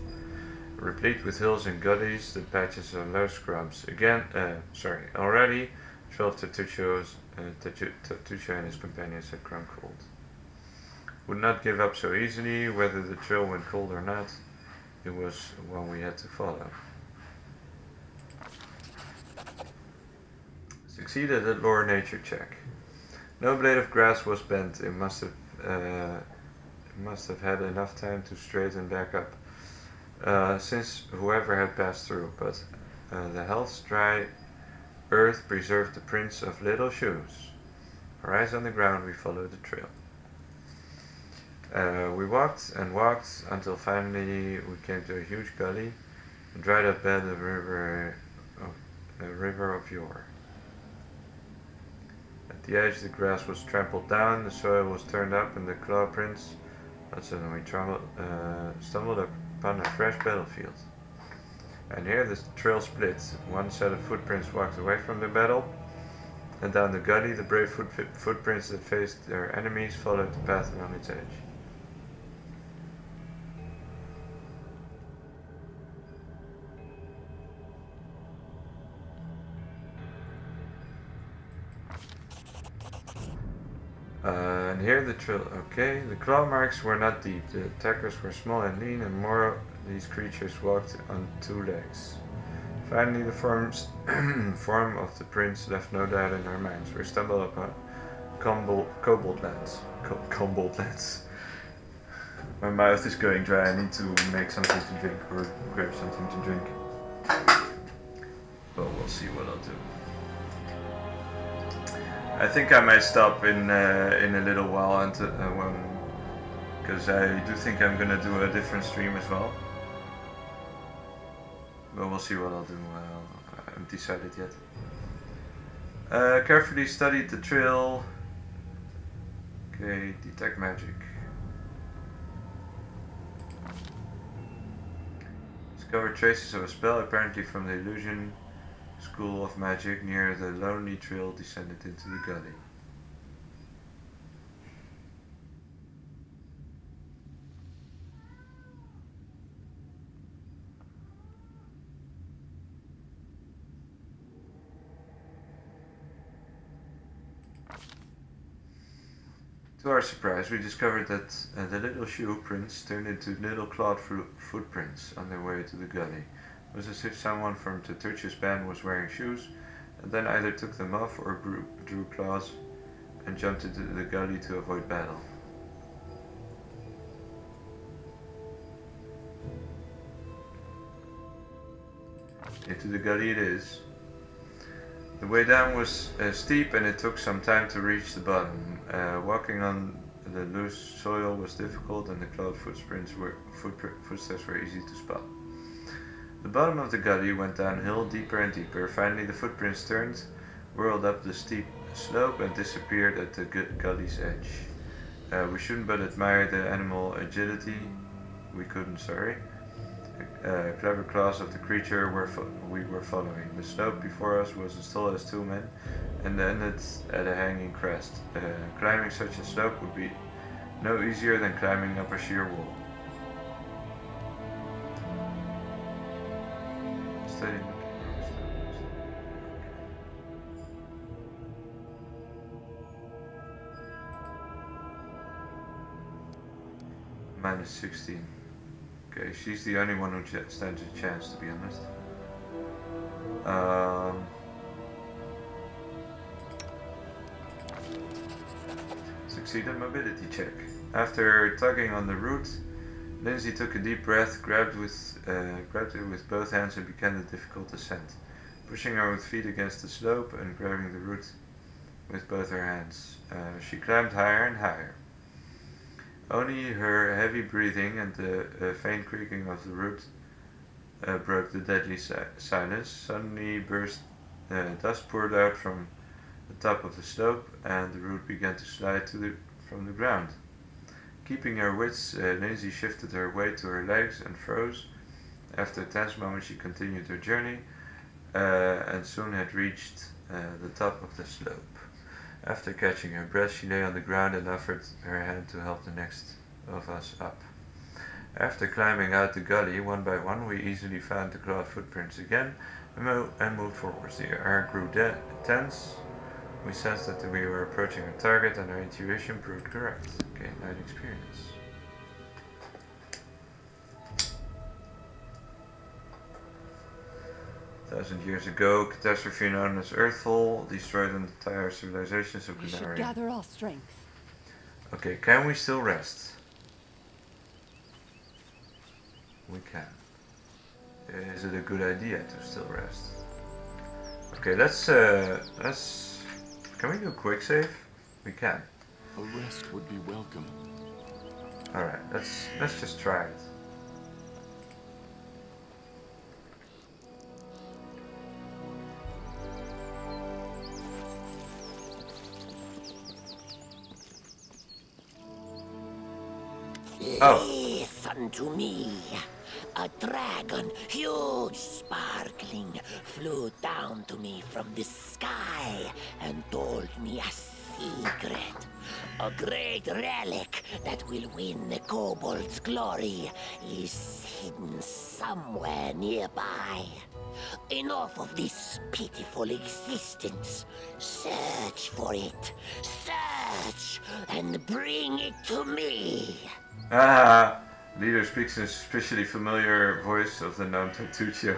replete with hills and gullies, the patches of low scrubs. Already 12 Tucho and his companions had grown cold. Would not give up so easily, whether the trail went cold or not. It was one we had to follow. Succeeded at lore nature check. No blade of grass was bent. It must have had enough time to straighten back up, since whoever had passed through. But the health's dry earth preserved the prints of little shoes. Our eyes on the ground, we followed the trail. We walked and walked until finally we came to a huge gully, a dried up bed of a river of yore. At the edge the grass was trampled down, the soil was turned up, and the claw prints. But suddenly we stumbled upon a fresh battlefield. And here the trail split. One set of footprints walked away from the battle, and down the gully the brave footprints that faced their enemies followed the path along its edge. And here the trail. Okay, the claw marks were not deep. The attackers were small and lean, and more of these creatures walked on two legs. Finally, the form of the prince left no doubt in our minds. We stumbled upon cobalt lands. Cobalt lands. My mouth is going dry. I need to make something to drink or grab something to drink. But we'll see what I'll do. I think I might stop in a little while until because I do think I'm gonna do a different stream as well. But we'll see what I'll do. I haven't decided yet. Carefully studied the trail. Okay, detect magic. Discovered traces of a spell apparently from the illusion school of magic near the lonely trail descended into the gully. To our surprise, we discovered that the little shoe prints turned into little clawed footprints on their way to the gully. It was as if someone from Tertius band was wearing shoes and then either took them off or drew claws and jumped into the gully to avoid battle. Into the gully it is. The way down was steep and it took some time to reach the bottom. Walking on the loose soil was difficult and the clawed footsteps were easy to spot. The bottom of the gully went downhill deeper and deeper. Finally the footprints turned, whirled up the steep slope and disappeared at the gully's edge. We shouldn't but admire the animal agility. We couldn't, sorry. Clever claws of the creature we were following. The slope before us was as tall as 2 men and ended at a hanging crest. Climbing such a slope would be no easier than climbing up a sheer wall. Steady. Minus 16. Okay, she's the only one who stands a chance, to be honest. Succeeded mobility check. After tugging on the root, Lindsay took a deep breath, grabbed it with both hands and began the difficult ascent, pushing her with feet against the slope and grabbing the root with both her hands. She climbed higher and higher. Only her heavy breathing and the faint creaking of the root broke the deadly silence. Suddenly dust poured out from the top of the slope and the root began to slide from the ground. Keeping her wits, Lindsay shifted her weight to her legs and froze. After a tense moment she continued her journey and soon had reached the top of the slope. After catching her breath, she lay on the ground and offered her hand to help the next of us up. After climbing out the gully one by one, we easily found the clawed footprints again and moved forwards. The air grew tense. We sensed that we were approaching our target and our intuition proved correct. Gain 9 experience. Thousand years ago, catastrophe known as Earthfall destroyed the entire civilizations of We should Ganaria. gather our strength. Okay, can we still rest? We can. Is it a good idea to still rest? Okay, let's can we do a quick save? We can. A rest would be welcome. Alright, let's just try it. Listen to me. A dragon, huge, sparkling, flew down to me from the sky and told me a secret. A great relic that will win the kobold's glory is hidden somewhere nearby. Enough of this pitiful existence. Search for it. Search and bring it to me. Ah, leader speaks in a suspiciously familiar voice of the gnome Tartuccio.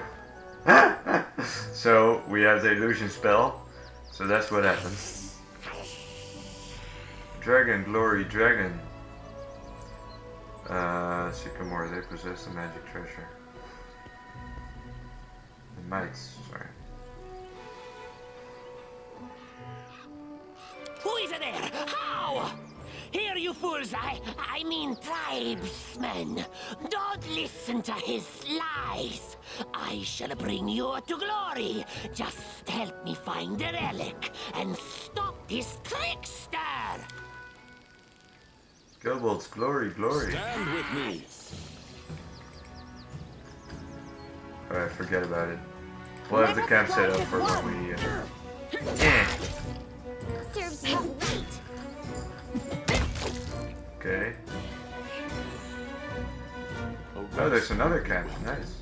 So we have the illusion spell. So that's what happens. Dragon, glory, dragon. Sycamore, they possess the magic treasure. The mites, sorry. Who is there? How? Here, you fools, I mean tribesmen. Don't listen to his lies. I shall bring you to glory. Just help me find the relic and stop this trickster. Kobolds, glory, glory. Stand with me. Alright, forget about it. We'll have the camp set up for when we... Yeah! Serves you right. Okay. A Oh, rest there's another would be camp. welcome. Nice.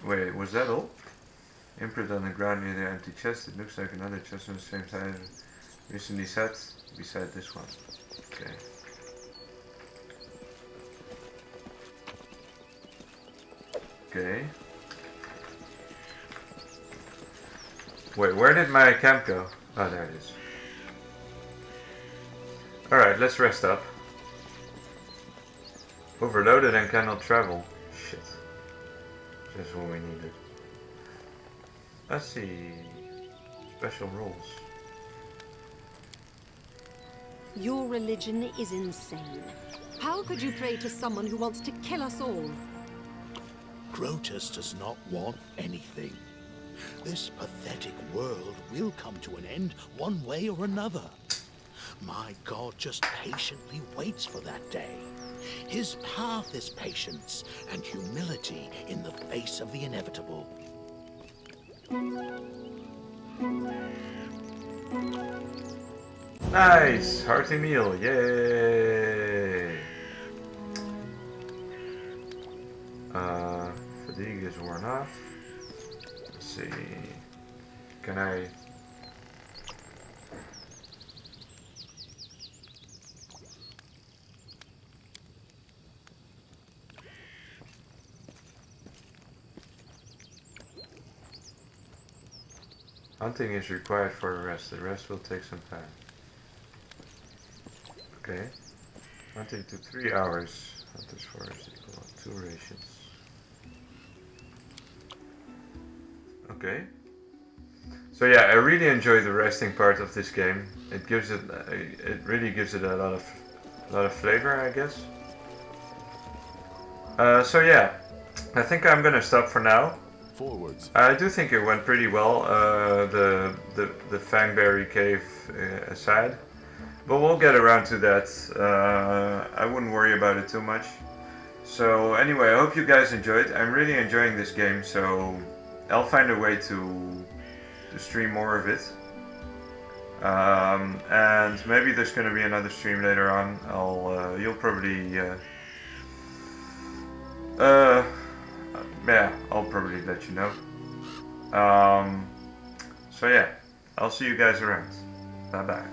Wait, was that all? Imprint on the ground near the empty chest. It looks like another chest on the same side recently set beside this one. Okay. Okay. Wait, where did my camp go? Oh, there it is. Alright, let's rest up. Overloaded and cannot travel. Shit. Just what we needed. Let's see. Special rules. Your religion is insane. How could you pray to someone who wants to kill us all? Grotus does not want anything. This pathetic world will come to an end one way or another. My God just patiently waits for that day. His path is patience and humility in the face of the inevitable. Nice! Hearty meal, yay! Fatigue is worn off. Let's see. Can I... Hunting is required for a rest. The rest will take some time. Okay. Hunting took 3 hours. Hunter's forest equal 2 rations. Okay. So yeah, I really enjoy the resting part of this game. It gives it, really gives it a lot of flavor, I guess. So yeah, I think I'm gonna stop for now. Forwards. I do think it went pretty well. The Fangberry cave aside, but we'll get around to that. I wouldn't worry about it too much. So anyway, I hope you guys enjoyed. I'm really enjoying this game, so I'll find a way to stream more of it. And maybe there's going to be another stream later on. You'll probably yeah, I'll probably let you know. So yeah, I'll see you guys around. Bye bye.